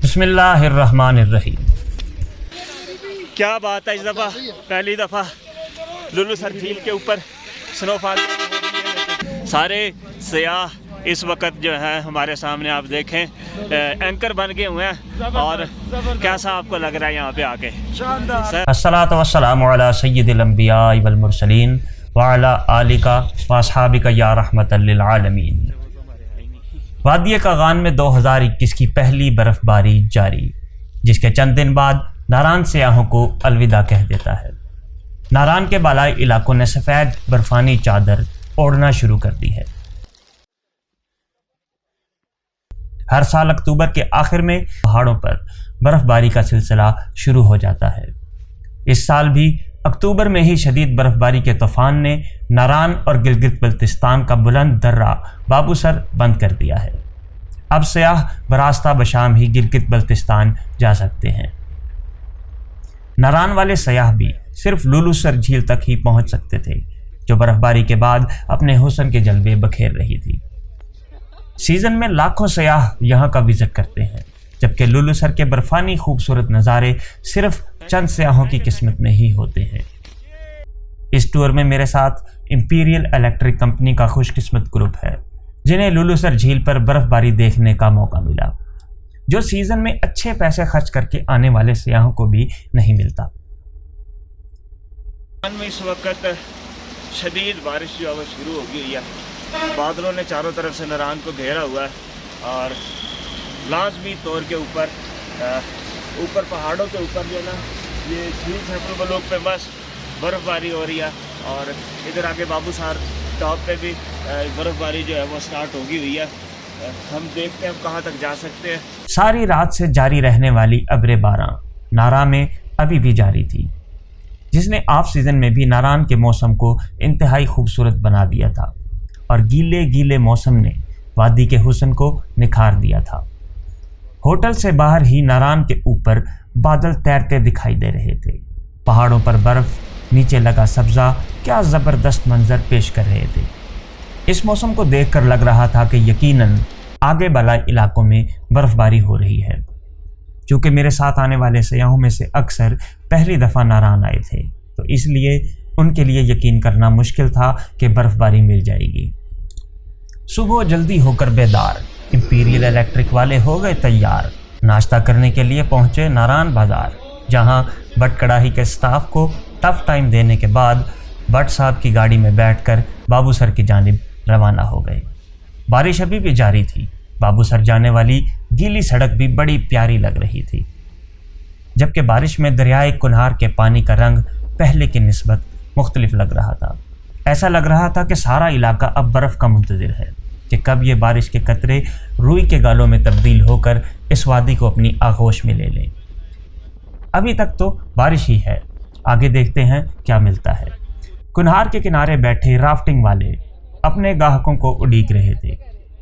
बिस्मिल्लाहिर्रहमानिर्रहीम। क्या बात है, इस दफ़ा पहली दफ़ा लुलु सर झील के ऊपर स्नोफॉल सारे सयाह इस वक्त जो है हमारे सामने आप देखें एंकर बन गए हुए हैं। और कैसा आपको लग रहा है यहाँ पे आके? अस्सलातु वस्सलामु अला सय्यिदिल अंबिया वल मुरसलीन व अला आलिका व अस्हाबिका या रहमतल लिल आलमीन। वादी कागान में 2021 की पहली बर्फ़बारी जारी, जिसके चंद दिन बाद नारान सयाहों को अलविदा कह देता है। नारान के बालाई इलाकों ने सफ़ेद बर्फ़ानी चादर ओढ़ना शुरू कर दी है। हर साल अक्टूबर के आखिर में पहाड़ों पर बर्फ़बारी का सिलसिला शुरू हो जाता है। इस साल भी अक्टूबर में ही शदीद बर्फ़बारी के तूफ़ान ने नारान और गिलगित बल्तिस्तान का बुलंद दर्रा बाबूसर बंद कर दिया है। अब सयाह बरास्ता बशाम ही गिलगित बल्तिस्तान जा सकते हैं। नारान वाले सयाह भी सिर्फ लुलु सर झील तक ही पहुंच सकते थे, जो बर्फ़बारी के बाद अपने हुस्न के जलवे बखेर रही थी। सीज़न में लाखों सयाह यहाँ का विज़िट करते हैं, जबकि लुलु सर के बर्फ़ानी खूबसूरत नज़ारे सिर्फ चंद सयाहों की किस्मत में ही होते हैं। इस टूर में मेरे साथ इंपीरियल इलेक्ट्रिक कंपनी का खुशकिस्मत ग्रुप है, जिन्हें लुलु सर झील पर बर्फ़बारी देखने का मौका मिला, जो सीज़न में अच्छे पैसे खर्च करके आने वाले सयाहों को भी नहीं मिलता। इस वक्त शदीद बारिश जो है शुरू हो गई है। बादलों ने चारों तरफ से नारान को घेरा हुआ है और लाजमी तौर के ऊपर पहाड़ों के ऊपर जो है ना ये झील सैकड़ों ब्लॉक पे बस बर्फ़बारी हो रही है। और इधर आगे बाबूसर टॉप पे भी बर्फ़बारी जो है वो स्टार्ट होगी हुई है। हम देखते हैं हम कहाँ तक जा सकते हैं। सारी रात से जारी रहने वाली अब्रे बारां नारा में अभी भी जारी थी, जिसने ऑफ सीज़न में भी नारान के मौसम को इंतहाई खूबसूरत बना दिया था और गीले गीले मौसम ने वादी के हुस्न को निखार दिया था। होटल से बाहर ही नारान के ऊपर बादल तैरते दिखाई दे रहे थे। पहाड़ों पर बर्फ़, नीचे लगा सब्ज़ा क्या ज़बरदस्त मंजर पेश कर रहे थे। इस मौसम को देखकर लग रहा था कि यकीनन आगे बलाई इलाकों में बर्फ़बारी हो रही है। चूँकि मेरे साथ आने वाले सयाहों में से अक्सर पहली दफ़ा नारान आए थे, तो इसलिए उनके लिए यकीन करना मुश्किल था कि बर्फ़बारी मिल जाएगी। सुबह जल्दी होकर बेदार इंपीरियल इलेक्ट्रिक वाले हो गए तैयार। नाश्ता करने के लिए पहुंचे नारान बाज़ार, जहां भट्ट कड़ाही के स्टाफ को टफ टाइम देने के बाद भट्ट साहब की गाड़ी में बैठकर बाबूसर की जानिब रवाना हो गए। बारिश अभी भी जारी थी। बाबूसर जाने वाली गीली सड़क भी बड़ी प्यारी लग रही थी, जबकि बारिश में दरियाए कुन्हार के पानी का रंग पहले की निस्बत मुख्तलिफ लग रहा था। ऐसा लग रहा था कि सारा इलाका अब बर्फ़ का मुंतज़िर है कि कब ये बारिश के कतरे रुई के गालों में तब्दील होकर इस वादी को अपनी आगोश में ले लें। अभी तक तो बारिश ही है, आगे देखते हैं क्या मिलता है। कुन्हार के किनारे बैठे राफ्टिंग वाले अपने ग्राहकों को उड़ीक रहे थे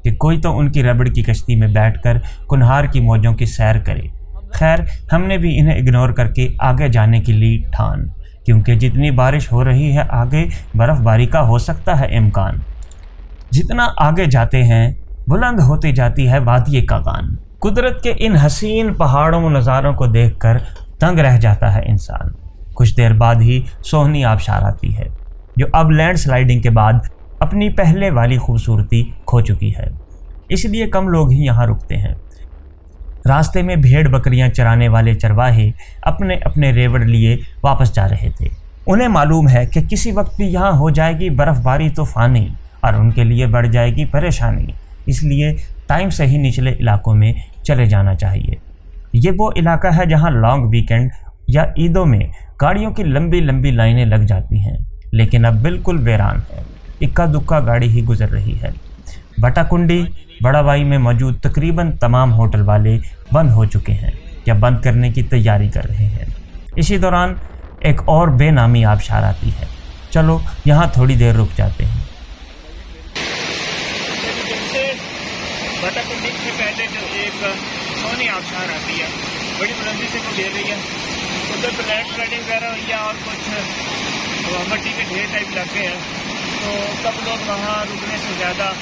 कि कोई तो उनकी रबड़ की कश्ती में बैठकर कुन्हार की मौजों की सैर करे। खैर, हमने भी इन्हें इग्नोर करके आगे जाने की ली ठान, क्योंकि जितनी बारिश हो रही है आगे बर्फ़बारी का हो सकता है इम्कान। जितना आगे जाते हैं बुलंद होती जाती है वादी कागान। कुदरत के इन हसीन पहाड़ों व नज़ारों को देखकर दंग रह जाता है इंसान। कुछ देर बाद ही सोहनी आबशार आती है, जो अब लैंड स्लाइडिंग के बाद अपनी पहले वाली खूबसूरती खो चुकी है, इसलिए कम लोग ही यहाँ रुकते हैं। रास्ते में भेड़ बकरियां चराने वाले चरवाहे अपने अपने रेवड़ लिए वापस जा रहे थे। उन्हें मालूम है कि किसी वक्त भी यहाँ हो जाएगी बर्फ़बारी तूफ़ानी और उनके लिए बढ़ जाएगी परेशानी, इसलिए टाइम से ही निचले इलाकों में चले जाना चाहिए। ये वो इलाका है जहाँ लॉन्ग वीकेंड या ईदों में गाड़ियों की लंबी लंबी लाइनें लग जाती हैं, लेकिन अब बिल्कुल वीरान है। इक्का दुक्का गाड़ी ही गुजर रही है। बटाकुंडी बड़ाबाई में मौजूद तकरीबन तमाम होटल वाले बंद हो चुके हैं या बंद करने की तैयारी कर रहे हैं। इसी दौरान एक और बेनामी आबशार आती है। चलो यहाँ थोड़ी देर रुक जाते हैं। बटाकुंडी से पहले जो एक सोनी आबशार आती है, बड़ी बुलंदी से को गिर रही है। उधर तो लैंड स्लाइडिंग वगैरह हुई है और कुछ मट्टी के ढेर टाइप लगे हैं, तो सब लोग वहाँ रुकने से ज़्यादा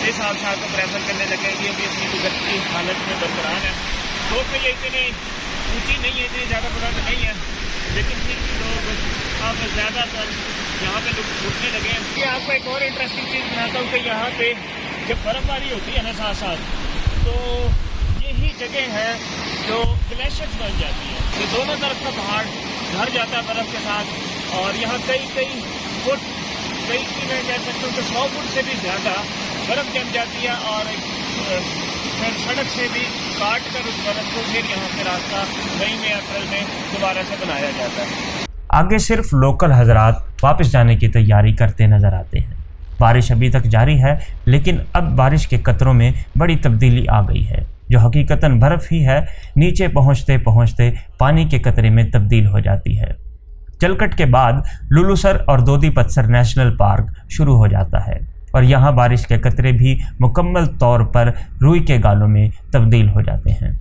इस आबशार को प्रेफर करने लगे कि अभी अपनी कुदरती हालत में बरकरार है। होप ये इतनी ऊंची नहीं है, इतनी ज़्यादा बुलंद नहीं है, लेकिन फिर भी लोग अब ज़्यादातर यहाँ पे लोग उठने लगे हैं। ये आपको एक और इंटरेस्टिंग चीज़ बनाता हूँ कि यहाँ पे जब बर्फ़बारी होती है ना साथ साथ, तो यही जगह है जो ग्लेशियर्स बन जाती है। ये दोनों तरफ का पहाड़ भर जाता है बर्फ़ के साथ, और यहाँ कई फुट, कई मैं कह सकता हूँ कि 100 फुट से भी ज़्यादा बर्फ़ जम जाती है, और फिर सड़क से भी काट कर उस बर्फ़ को फिर यहाँ पे रास्ता मई में अप्रैल में दोबारा से बनाया जाता है। आगे सिर्फ लोकल हजरात वापस जाने की तैयारी करते नजर आते हैं। बारिश अभी तक जारी है, लेकिन अब बारिश के कतरों में बड़ी तब्दीली आ गई है, जो हकीकतन बर्फ़ ही है, नीचे पहुँचते पहुँचते पानी के कतरे में तब्दील हो जाती है। जलकट के बाद लुलुसर और दोदी पत्थर नेशनल पार्क शुरू हो जाता है, और यहाँ बारिश के कतरे भी मुकम्मल तौर पर रुई के गालों में तब्दील हो जाते हैं।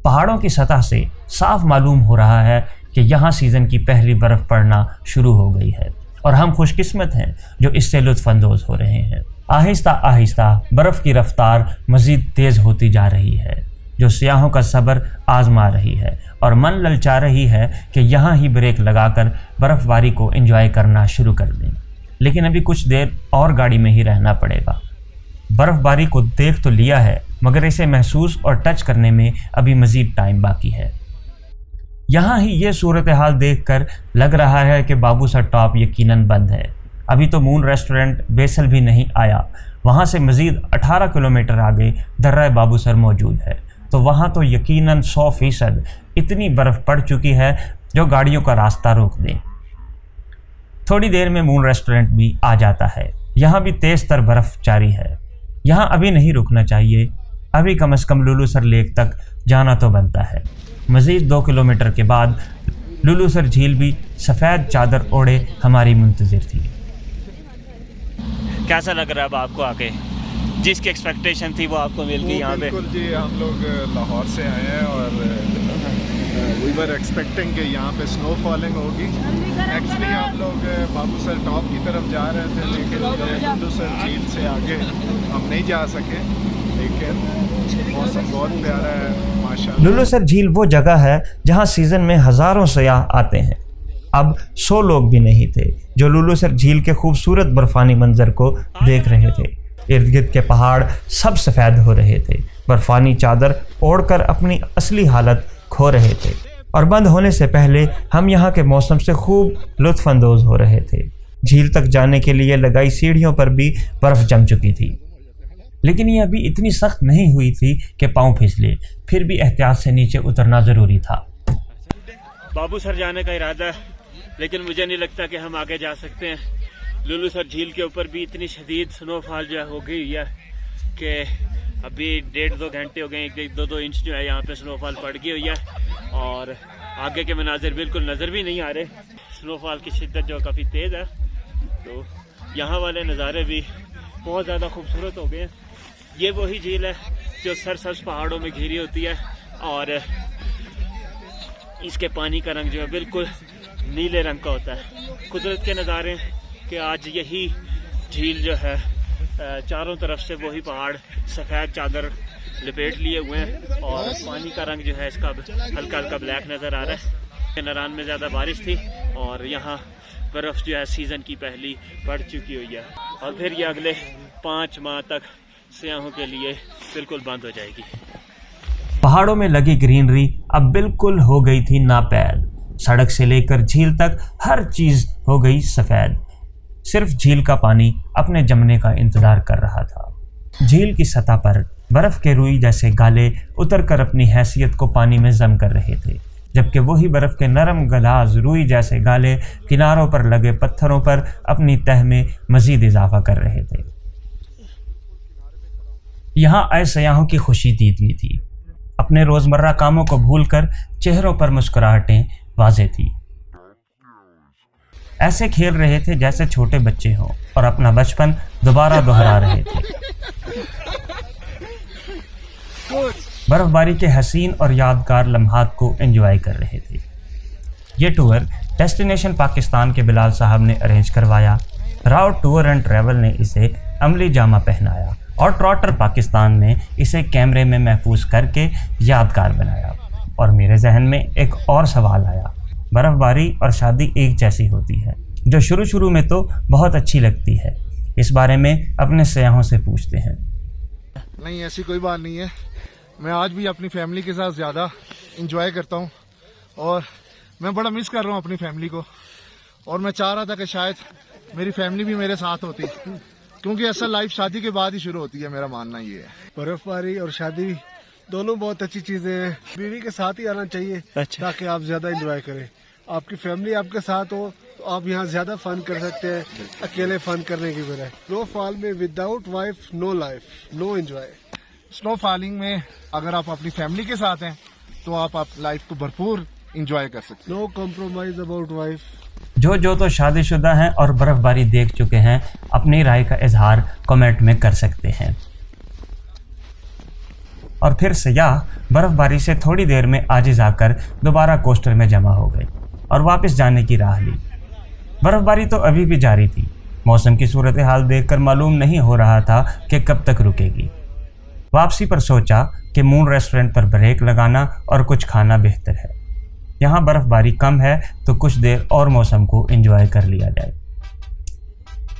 पहाड़ों की सतह से साफ मालूम हो रहा है कि यहाँ सीज़न की पहली बर्फ़ पड़ना शुरू हो गई है, और हम खुशकिस्मत हैं जो इससे लुत्फ़अंदोज़ हो रहे हैं। आहिस्ता आहिस्ता बर्फ़ की रफ्तार मज़ीद तेज़ होती जा रही है, जो सियाहों का सब्र आज़मा रही है और मन ललचा रही है कि यहाँ ही ब्रेक लगाकर बर्फ़बारी को एंजॉय करना शुरू कर दें। लेकिन अभी कुछ देर और गाड़ी में ही रहना पड़ेगा। बर्फ़बारी को देख तो लिया है, मगर इसे महसूस और टच करने में अभी मज़ीद टाइम बाकी है। यहाँ ही ये सूरत हाल देखकर लग रहा है कि बाबूसर टॉप यकीनन बंद है। अभी तो मून रेस्टोरेंट बेसल भी नहीं आया। वहाँ से मज़ीद 18 किलोमीटर आगे दर्रा बाबूसर मौजूद है, तो वहाँ तो यकीनन 100% इतनी बर्फ़ पड़ चुकी है जो गाड़ियों का रास्ता रोक दें। थोड़ी देर में मून रेस्टोरेंट भी आ जाता है। यहाँ भी तेज़ तर बर्फ़ जारी है। यहाँ अभी नहीं रुकना चाहिए, अभी कम से कम लुलुसर लेक तक जाना तो बनता है। मज़ीद 2 किलोमीटर के बाद लुलुसर झील भी सफ़ेद चादर ओढ़े हमारी मुंतज़िर थी। कैसा लग रहा है अब आपको आके? जिसकी एक्सपेक्टेशन थी वो आपको मिल गई यहाँ पे? बिल्कुल जी, हम लोग लाहौर से आए हैं और वी वर एक्सपेक्टिंग कि यहाँ पे स्नो फॉलिंग होगी। एक्चुअली हम लोग बाबूसर टॉप की तरफ जा रहे थे, लेकिन लुलुसर झील से आगे हम नहीं जा सके, लेकिन मौसम बहुत प्यारा है माशाल्लाह। लुलुसर झील वो जगह है जहाँ सीज़न में हज़ारों सयाह आते हैं। अब 100 लोग भी नहीं थे जो लुलुसर झील के खूबसूरत बर्फानी मंजर को देख रहे थे। इर्द गिर्द के पहाड़ सब सफ़ेद हो रहे थे, बर्फानी चादर ओढ़कर अपनी असली हालत खो रहे थे, और बंद होने से पहले हम यहाँ के मौसम से खूब लुत्फ़अंदोज़ हो रहे थे। झील तक जाने के लिए लगाई सीढ़ियों पर भी बर्फ़ जम चुकी थी, लेकिन ये अभी इतनी सख्त नहीं हुई थी कि पाँव फिसले। फिर भी एहतियात से नीचे उतरना ज़रूरी था। बाबूसर जाने का इरादा है, लेकिन मुझे नहीं लगता कि हम आगे जा सकते हैं। लुलुसर झील के ऊपर भी इतनी शदीद स्नोफॉल जो हो गई है कि अभी 1.5-2 घंटे हो गए, 1-2 इंच जो है यहाँ पे स्नोफॉल पड़ गई हुई है, और आगे के मनाजिर बिल्कुल नज़र भी नहीं आ रहे। स्नोफॉल की शिद्दत जो काफ़ी तेज़ है, तो यहाँ वाले नज़ारे भी बहुत ज़्यादा खूबसूरत हो गए हैं। ये वही झील है जो सरसब्ज़ पहाड़ों में घिरी होती है, और इसके पानी का रंग जो है बिल्कुल नीले रंग का होता है। कुदरत के नज़ारे कि आज यही झील जो है चारों तरफ से वही पहाड़ सफ़ेद चादर लपेट लिए हुए हैं, और पानी का रंग जो है इसका हल्का हल्का ब्लैक नज़र आ रहा है। नारान में ज़्यादा बारिश थी, और यहाँ बर्फ़ जो है सीज़न की पहली पड़ चुकी हुई है, और फिर ये अगले 5 माह तक सियाहों के लिए बिल्कुल बंद हो जाएगी। पहाड़ों में लगी ग्रीनरी अब बिल्कुल हो गई थी नापैद। सड़क से लेकर झील तक हर चीज़ हो गई सफ़ेद। सिर्फ झील का पानी अपने जमने का इंतज़ार कर रहा था। झील की सतह पर बर्फ़ के रुई जैसे गाले उतरकर अपनी हैसियत को पानी में जम कर रहे थे, जबकि वही बर्फ़ के नरम गलाज रुई जैसे गाले किनारों पर लगे पत्थरों पर अपनी तह में मज़ीद इजाफा कर रहे थे। यहाँ आए सयाहों की खुशी तीतली थी। अपने रोज़मर्रा कामों को भूलकर चेहरों पर मुस्कुराहटें वाज़े थी। ऐसे खेल रहे थे जैसे छोटे बच्चे हों और अपना बचपन दोबारा दोहरा रहे थे। बर्फबारी के हसीन और यादगार लम्हात को एंजॉय कर रहे थे। ये टूर डेस्टिनेशन पाकिस्तान के बिलाल साहब ने अरेंज करवाया। राव टूर एंड ट्रैवल ने इसे अमली जामा पहनाया اور ट्रॉटर पाकिस्तान ने इसे कैमरे में महफूज करके यादगार बनाया। और मेरे जहन में एक और सवाल आया, बर्फ़बारी और शादी एक जैसी होती है, जो शुरू में तो बहुत अच्छी लगती है। इस बारे में अपने सयाहों से पूछते हैं। नहीं, ऐसी कोई बात नहीं है। मैं आज भी अपनी फैमिली के साथ ज़्यादा इंजॉय करता हूँ और मैं बड़ा मिस कर रहा हूँ अपनी फैमिली को। और मैं चाह रहा था कि शायद मेरी फैमिली भी मेरे साथ होती, क्योंकि असल लाइफ शादी के बाद ही शुरू होती है, मेरा मानना ये है। बर्फबारी और शादी दोनों बहुत अच्छी चीजें हैं। बीवी के साथ ही आना चाहिए ताकि आप ज्यादा एंजॉय करें। आपकी फैमिली आपके साथ हो तो आप यहाँ ज्यादा फन कर सकते हैं, अकेले फन करने की बजाय। स्नोफॉल में without wife no life, no enjoy. Snow falling में अगर आप अपनी फैमिली के साथ हैं तो आप लाइफ को भरपूर इंजॉय कर सकते हैं। No compromise about wife. जो तो शादीशुदा हैं और बर्फ़बारी देख चुके हैं, अपनी राय का इजहार कमेंट में कर सकते हैं। और फिर सयाह बर्फ़बारी से थोड़ी देर में आजिज़ आकर दोबारा कोस्टर में जमा हो गए और वापस जाने की राह ली। बर्फ़बारी तो अभी भी जारी थी। मौसम की सूरत हाल देखकर मालूम नहीं हो रहा था कि कब तक रुकेगी। वापसी पर सोचा कि मून रेस्टोरेंट पर ब्रेक लगाना और कुछ खाना बेहतर है। यहाँ बर्फ़बारी कम है तो कुछ देर और मौसम को एंजॉय कर लिया जाए।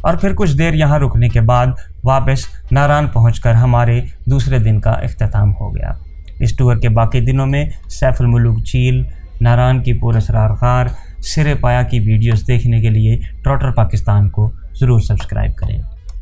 और फिर कुछ देर यहाँ रुकने के बाद वापस नारान पहुँचकर हमारे दूसरे दिन का इख्तिताम हो गया। इस टूर के बाकी दिनों में सैफ अल मुलूक झील, नारान की पुरअसरार गार, सिरे पाया की वीडियोस देखने के लिए ट्रॉटर पाकिस्तान को ज़रूर सब्सक्राइब करें।